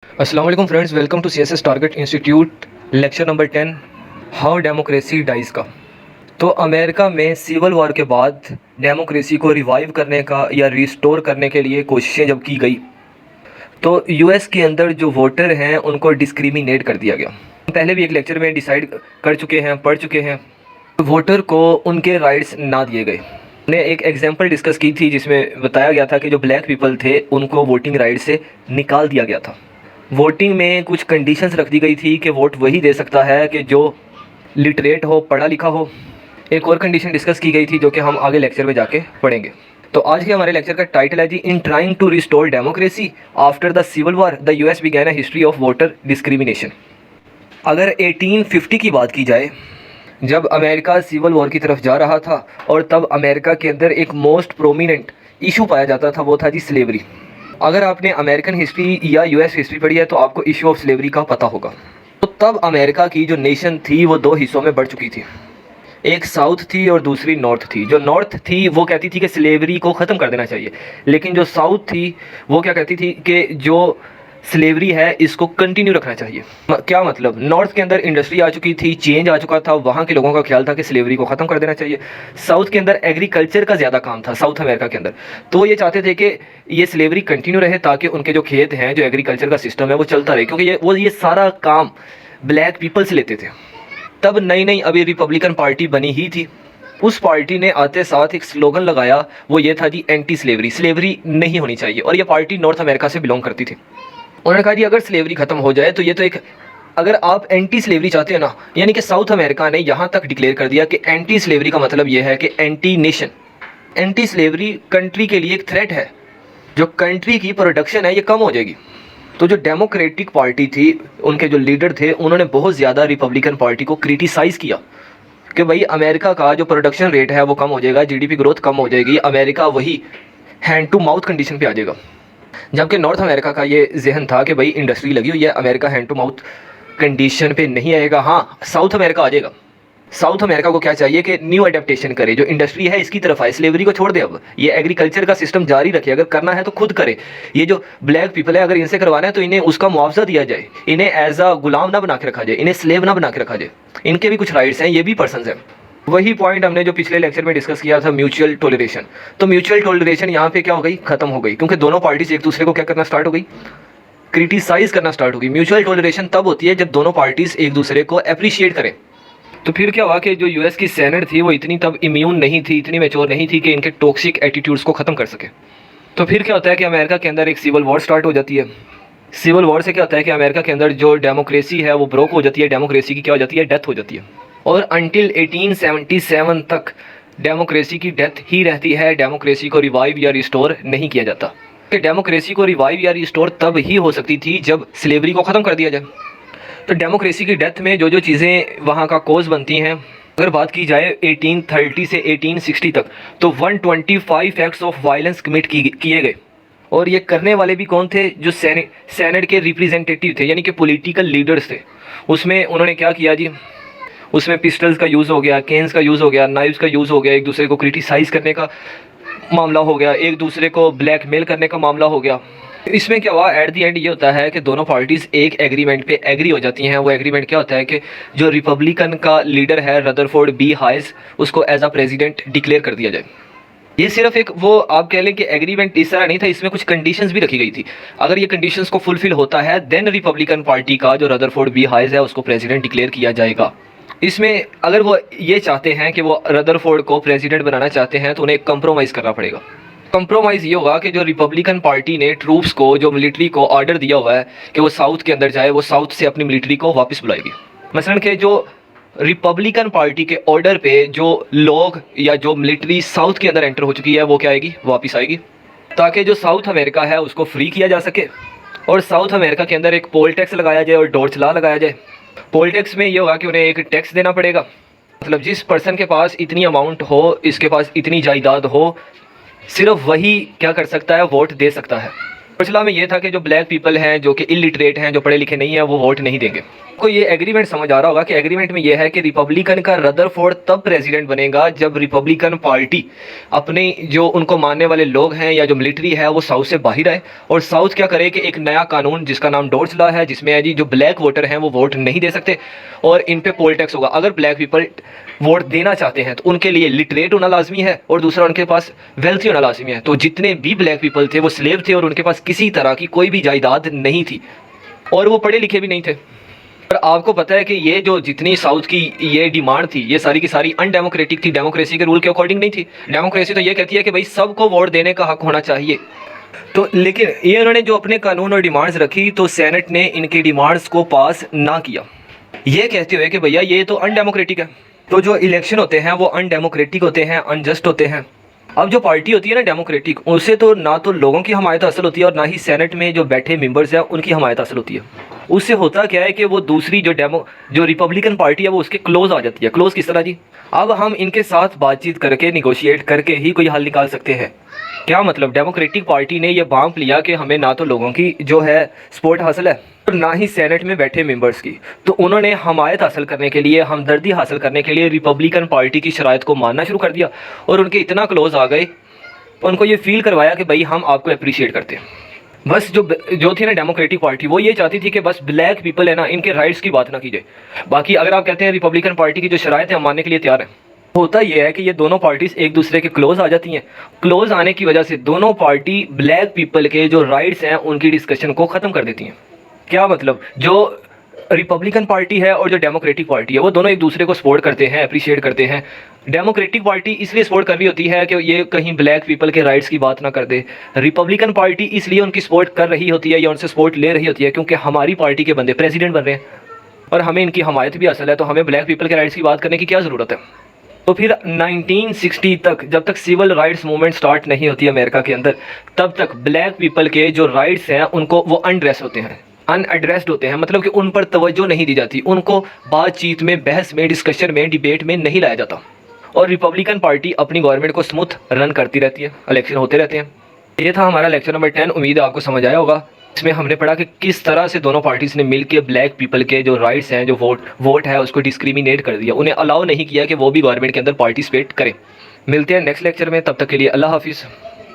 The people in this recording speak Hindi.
अस्सलाम वालेकुम friends, welcome to CSS target institute. Lecture number 10, how democracy dies का। तो अमेरिका में सिविल वॉर के बाद डेमोक्रेसी को रिवाइव करने का या रिस्टोर करने के लिए कोशिशें जब की गई तो यूएस के अंदर जो वोटर हैं उनको डिस्क्रिमिनेट कर दिया गया। पहले भी एक लेक्चर में डिसाइड कर चुके हैं, पढ़ चुके हैं, वोटर को उनके राइट्स ना दिए गए। हमने एक एग्जांपल डिस्कस की थी जिसमें बताया गया था कि जो ब्लैक पीपल थे उनको वोटिंग राइट से निकाल दिया गया था। वोटिंग में कुछ कंडीशंस रख दी गई थी कि वोट वही दे सकता है कि जो लिटरेट हो, पढ़ा लिखा हो। एक और कंडीशन डिस्कस की गई थी जो कि हम आगे लेक्चर में जाके पढ़ेंगे। तो आज के हमारे लेक्चर का टाइटल है जी, in trying to restore democracy after the civil war the US began a history of voter discrimination. अगर 1850 की बात की जाए, जब अमेरिका सिविल वॉर की तरफ जा रहा था और तब अमेरिका के अंदर एक मोस्ट प्रोमिनेंट इशू पाया जाता था, वो था जी स्लेवरी। अगर आपने अमेरिकन हिस्ट्री या यूएस हिस्ट्री पढ़ी है तो आपको इशू ऑफ स्लेवरी का पता होगा। तो तब अमेरिका की जो नेशन थी वो दो हिस्सों में बढ़ चुकी थी, एक साउथ थी और दूसरी नॉर्थ थी। जो नॉर्थ थी वो कहती थी कि स्लेवरी को ख़त्म कर देना चाहिए, लेकिन जो साउथ थी वो क्या कहती थी कि जो स्लेवरी है इसको कंटिन्यू रखना चाहिए। क्या मतलब, नॉर्थ के अंदर इंडस्ट्री आ चुकी थी, चेंज आ चुका था, वहाँ के लोगों का ख्याल था कि स्लेवरी को ख़त्म कर देना चाहिए। साउथ के अंदर एग्रीकल्चर का ज़्यादा काम था, साउथ अमेरिका के अंदर, तो ये चाहते थे कि ये स्लेवरी कंटिन्यू रहे ताकि उनके जो खेत हैं, जो एग्रीकल्चर का सिस्टम है वो चलता रहे, क्योंकि ये सारा काम ब्लैक पीपल से लेते थे। तब नई नई अभी रिपब्लिकन पार्टी बनी ही थी। उस पार्टी ने आते साथ एक स्लोगन लगाया, वो ये था जी, एंटी स्लेवरी, स्लेवरी नहीं होनी चाहिए। और ये पार्टी नॉर्थ अमेरिका से बिलोंग करती थी। उन्होंने कहा जी अगर स्लेवरी ख़त्म हो जाए तो ये तो एक, अगर आप एंटी स्लेवरी चाहते हैं ना, यानी कि साउथ अमेरिका ने यहाँ तक डिक्लेयर कर दिया कि एंटी स्लेवरी का मतलब ये है कि anti nation. Anti slavery country के लिए एक थ्रेट है, जो कंट्री की प्रोडक्शन है ये कम हो जाएगी। तो जो डेमोक्रेटिक पार्टी थी, उनके जो लीडर थे, उन्होंने बहुत ज़्यादा रिपब्लिकन पार्टी को क्रिटिसाइज़ किया कि भाई अमेरिका का जो प्रोडक्शन रेट है वो कम हो जाएगा, जीडीपी ग्रोथ कम हो जाएगी, अमेरिका वही हैंड टू माउथ कंडीशन पे आ जाएगा। जबकि नॉर्थ अमेरिका का ये जहन था कि भाई इंडस्ट्री लगी हुई है, America hand to mouth condition पे नहीं आएगा। हाँ, साउथ अमेरिका आ जाएगा। साउथ अमेरिका को क्या चाहिए कि न्यू अडेप्टेशन करे, जो इंडस्ट्री है इसकी तरफ आए, स्लेवरी को छोड़ दे, अब ये एग्रीकल्चर का सिस्टम जारी रखे, अगर करना है तो खुद करे। ये जो ब्लैक पीपल है अगर इनसे करवाना है तो इन्हें उसका मुआवजा दिया जाए, इन्हें एज अ गुलाम ना बना के रखा जाए, इन्हें स्लेव ना बना के रखा जाए, इनके भी कुछ राइट्स हैं, ये भी पर्सन हैं। वही पॉइंट हमने जो पिछले लेक्चर में डिस्कस किया था, म्यूचुअल टॉलरेशन। तो म्यूचुअल टॉलरेशन यहाँ पे क्या हो गई, खत्म हो गई, क्योंकि दोनों पार्टीज एक दूसरे को क्या करना स्टार्ट हो गई, क्रिटिसाइज करना स्टार्ट हो गई। म्यूचुअल टॉलरेशन तब होती है जब दोनों पार्टीज एक दूसरे को अप्रिशिएट करें। तो फिर क्या हुआ कि जो यूएस की सेनेट थी वो इतनी तब इम्यून नहीं थी, इतनी मैच्योर नहीं थी कि इनके टॉक्सिक एटीट्यूड्स को ख़त्म कर सके। तो फिर क्या होता है कि अमेरिका के अंदर एक सिविल वॉर स्टार्ट हो जाती है। सिविल वॉर से क्या होता है कि अमेरिका के अंदर जो डेमोक्रेसी है वो ब्रोक हो जाती है, डेमोक्रेसी की क्या हो जाती है, डेथ हो जाती है। और अंटिल 1877 तक डेमोक्रेसी की डेथ ही रहती है, डेमोक्रेसी को रिवाइव या रिस्टोर नहीं किया जाता। कि डेमोक्रेसी को रिवाइव या रिस्टोर तब ही हो सकती थी जब स्लेवरी को ख़त्म कर दिया जाए। तो डेमोक्रेसी की डेथ में जो जो चीज़ें वहाँ का कोज बनती हैं, अगर बात की जाए 1830 से 1860 तक, तो 125 एक्ट्स ऑफ वायलेंस कमिट किए गए। और ये करने वाले भी कौन थे, जो सेनेट के रिप्रेजेंटेटिव थे, यानी कि पॉलिटिकल लीडर्स थे। उसमें उन्होंने क्या किया जी, उसमें पिस्टल्स का यूज़ हो गया, केन्स का यूज़ हो गया, नाइव्स का यूज़ हो गया, एक दूसरे को क्रिटिसाइज़ करने का मामला हो गया, एक दूसरे को ब्लैकमेल करने का मामला हो गया। इसमें क्या हुआ, एट दी एंड ये होता है कि दोनों पार्टीज़ एक एग्रीमेंट पे एग्री हो जाती हैं। वो एग्रीमेंट क्या होता है कि जो रिपब्लिकन का लीडर है रदरफोर्ड बी हाइस, उसको एज अ प्रेसिडेंट डिक्लेयर कर दिया जाए। ये सिर्फ एक, वो आप कह लें कि एग्रीमेंट इस तरह नहीं था, इसमें कुछ कंडीशंस भी रखी गई थी। अगर ये कंडीशंस को फुलफिल होता है देन रिपब्लिकन पार्टी का जो रदरफोर्ड बी हाइस है उसको प्रेसिडेंट डिक्लेयर किया जाएगा। इसमें अगर वो ये चाहते हैं कि वो रदरफोर्ड को प्रेसिडेंट बनाना चाहते हैं तो उन्हें कंप्रोमाइज़ करना पड़ेगा। कंप्रोमाइज़ ये होगा कि जो रिपब्लिकन पार्टी ने ट्रूप्स को, जो मिलिट्री को ऑर्डर दिया हुआ है कि वो साउथ के अंदर जाए, वो साउथ से अपनी मिलिट्री को वापस बुलाएगी। मसलन कि जो रिपब्लिकन पार्टी के ऑर्डर पे जो लोग या जो मिलिट्री साउथ के अंदर एंटर हो चुकी है वो क्या आएगी, वापस आएगी, ताकि जो साउथ अमेरिका है उसको फ्री किया जा सके। और साउथ अमेरिका के अंदर एक पोल टैक्स लगाया जाए और डॉर्च लॉ लगाया जाए। पोल टैक्स में ये होगा कि उन्हें एक टैक्स देना पड़ेगा, मतलब जिस पर्सन के पास इतनी अमाउंट हो, इसके पास इतनी जायदाद हो, सिर्फ वही क्या कर सकता है, वोट दे सकता है। पिछला में ये था कि जो ब्लैक पीपल हैं, जो कि इलिटरेट हैं, जो पढ़े लिखे नहीं हैं, वो वोट नहीं देंगे। को ये एग्रीमेंट समझ आ रहा होगा कि एग्रीमेंट में ये है कि रिपब्लिकन का रदरफोर्ड तब प्रेसिडेंट बनेगा जब रिपब्लिकन पार्टी अपने जो उनको मानने वाले लोग हैं या जो मिलिट्री है वो साउथ से बाहर आए और साउथ क्या करे कि एक नया कानून जिसका नाम डोर्स लॉ है, जिसमें है जी जो ब्लैक वोटर हैं वो वोट नहीं दे सकते और इन पे पोल टैक्स होगा। अगर ब्लैक पीपल वोट देना चाहते हैं तो उनके लिए लिटरेट होना लाजमी है और दूसरा उनके पास वेल्थी होना लाजमी है। तो जितने भी ब्लैक पीपल थे वो स्लेव थे और उनके पास किसी तरह की कोई भी जायदाद नहीं थी और वो पढ़े लिखे भी नहीं थे। पर आपको पता है कि ये जो जितनी साउथ की ये डिमांड थी ये सारी की सारी अनडेमोक्रेटिक थी, डेमोक्रेसी के रूल के अकॉर्डिंग नहीं थी। डेमोक्रेसी तो ये कहती है कि भाई सबको वोट देने का हक होना चाहिए। तो लेकिन ये उन्होंने जो अपने कानून और डिमांड्स रखी तो सेनेट ने इनकी डिमांड्स को पास ना किया, ये कहते हुए कि भैया ये तो अनडेमोक्रेटिक है। तो जो इलेक्शन होते हैं वो अनडेमोक्रेटिक होते हैं, अनजस्ट होते हैं। अब जो पार्टी होती है ना डेमोक्रेटिक, उससे तो ना तो लोगों की हमायत हासिल होती है और ना ही सेनेट में जो बैठे मेंबर्स हैं उनकी हमायत हासिल होती है। उससे होता क्या है कि वो दूसरी जो रिपब्लिकन पार्टी है वो उसके क्लोज आ जाती है। क्लोज किस तरह जी? अब हम इनके साथ बातचीत करके निगोशिएट करके ही कोई हल निकाल सकते हैं। क्या मतलब, डेमोक्रेटिक पार्टी ने ये भांप लिया कि हमें ना तो लोगों की जो है सपोर्ट हासिल है और ना ही सेनेट में बैठे मेंबर्स की, तो उन्होंने हमायत हासिल करने के लिए, हमदर्दी हासिल करने के लिए रिपब्लिकन पार्टी की शराइत को मानना शुरू कर दिया और उनके इतना क्लोज आ गए, उनको ये फील करवाया कि भाई हम आपको अप्रिशिएट करते हैं। बस जो थी ना डेमोक्रेटिक पार्टी, वो ये चाहती थी कि बस ब्लैक पीपल है ना, इनके राइट्स की बात ना की जाए। बाकी अगर आप कहते हैं रिपब्लिकन पार्टी की जो शराइत है हम मानने के लिए तैयार हैं। होता यह है कि ये दोनों पार्टीज एक दूसरे के क्लोज आ जाती हैं। क्लोज आने की वजह से दोनों पार्टी ब्लैक पीपल के जो राइट्स हैं उनकी डिस्कशन को ख़त्म कर देती हैं। क्या मतलब, जो रिपब्लिकन पार्टी है और जो डेमोक्रेटिक पार्टी है वो दोनों एक दूसरे को सपोर्ट करते हैं, अप्रिशिएट करते हैं। डेमोक्रेटिक पार्टी इसलिए सपोर्ट कर रही होती है कि ये कहीं ब्लैक पीपल के राइट्स की बात ना कर दे। रिपब्लिकन पार्टी इसलिए उनकी सपोर्ट कर रही होती है या उनसे सपोर्ट ले रही होती है क्योंकि हमारी पार्टी के बंदे प्रेसिडेंट बन रहे हैं और हमें इनकी हमायत भी हासिल है, तो हमें ब्लैक पीपल के राइट्स की बात करने की क्या ज़रूरत है। तो फिर 1960 तक, जब तक सिविल राइट्स मूवमेंट स्टार्ट नहीं होती अमेरिका के अंदर, तब तक ब्लैक पीपल के जो राइट्स हैं उनको वो अनड्रेस होते हैं, अनएड्रेस्ड होते हैं। मतलब कि उन पर तवज्जो नहीं दी जाती, उनको बातचीत में, बहस में, डिस्कशन में, डिबेट में नहीं लाया जाता और रिपब्लिकन पार्टी अपनी गवर्नमेंट को स्मूथ रन करती रहती है, इलेक्शन होते रहते हैं। ये था हमारा लेक्चर नंबर 10। उम्मीद है आपको समझ आया होगा। इसमें हमने पढ़ा कि किस तरह से दोनों पार्टीज़ ने मिलकर ब्लैक पीपल के जो राइट्स हैं, जो वोट है, उसको डिस्क्रिमिनेट कर दिया, उन्हें अलाउ नहीं किया कि वो भी गवर्नमेंट के अंदर पार्टिसिपेट करें। मिलते हैं नेक्स्ट लेक्चर में, तब तक के लिए अल्लाह हाफिज़।